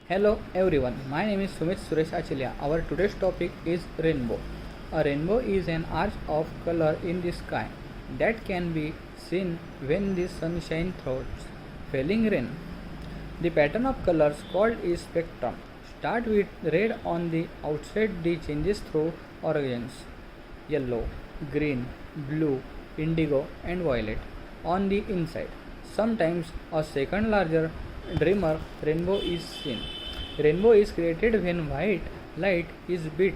Hello everyone, my name is Sumit Suresh Achilia. Our today's topic is rainbow. A rainbow is an arch of color in the sky that can be seen when the sun shines through falling rain. The pattern of colors called is spectrum. Start with red on the outside, the changes through orange, yellow, green, blue, indigo and violet on the inside. Sometimes a second larger dimmer rainbow is seen. Rainbow is created when white light is bit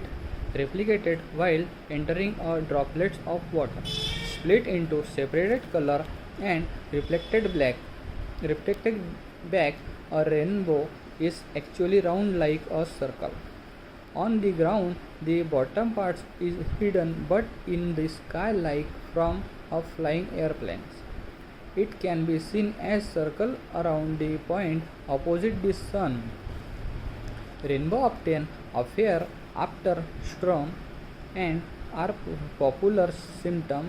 replicated while entering a droplets of water, split into separated color and reflected black. Reflected back, a rainbow is actually round like a circle. On the ground, the bottom part is hidden, but in the sky, like from a flying airplane, it can be seen as circle around the point opposite the sun. Rainbow often appear after storm and are popular symbols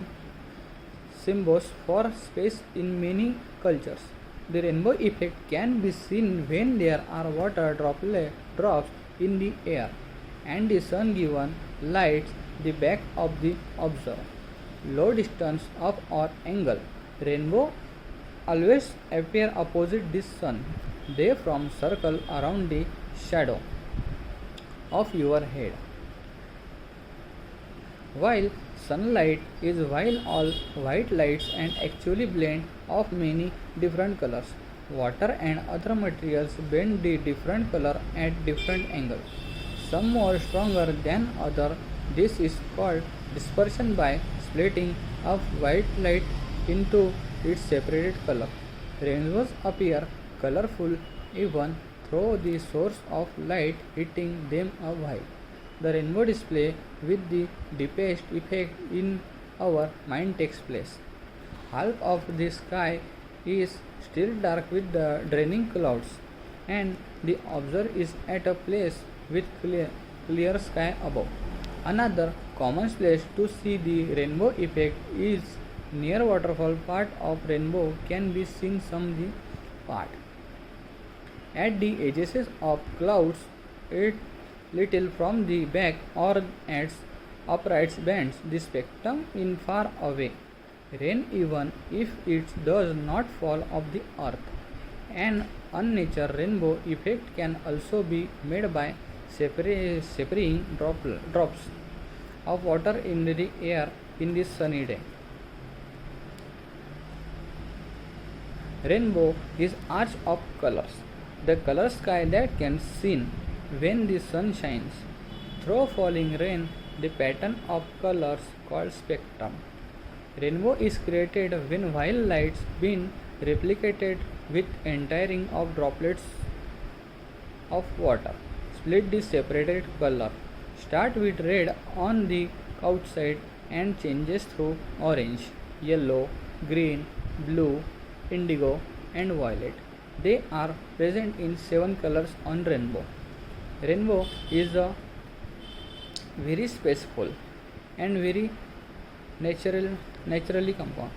for space in many cultures. The rainbow effect can be seen when there are water drops in the air and the sun given lights the back of the observer. Low distance up or angle. Rainbow always appear opposite the sun. They form circle around the shadow of your head. While sunlight is while all white lights and actually blend of many different colors. Water and other materials bend the different color at different angles. Some more stronger than other. This is called dispersion by splitting of white light into its separated color. Rainbows appear colorful even though the source of light hitting them are white. The rainbow display with the deepest effect in our mind takes place. Half of the sky is still dark with the draining clouds, and the observer is at a place with clear sky above. Another common place to see the rainbow effect is near waterfall. Part of rainbow can be seen some the part at the edges of clouds, it little from the back or at upright bends the spectrum in far away. Rain, even if it does not fall off the earth. An unnatural rainbow effect can also be made by separating drops of water in the air in the sunny day. Rainbow is arch of colors. The color sky that can seen when the sun shines through falling rain. The pattern of colors called spectrum. Rainbow is created when while lights been replicated with entering of droplets of water, split the separated color. Start with red on the outside and changes through orange, yellow, green, blue, indigo and violet. They are present in 7 colors on rainbow. Rainbow is a very spaceful and very naturally compound.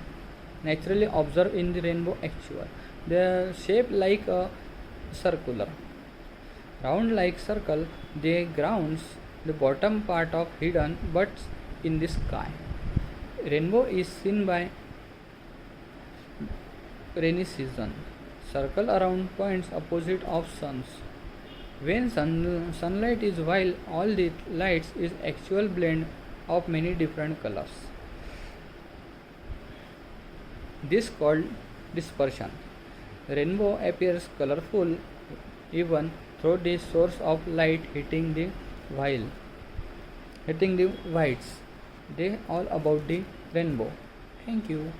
Naturally observed in the rainbow actual. The shape like a circular, round like circle. The grounds, the bottom part of hidden but in the sky. Rainbow is seen by rainy season. Circle around points opposite of suns. When sunlight is while all the lights is actual blend of many different colors. This called dispersion. Rainbow appears colorful even though the source of light hitting the whites. They all about the rainbow. Thank you.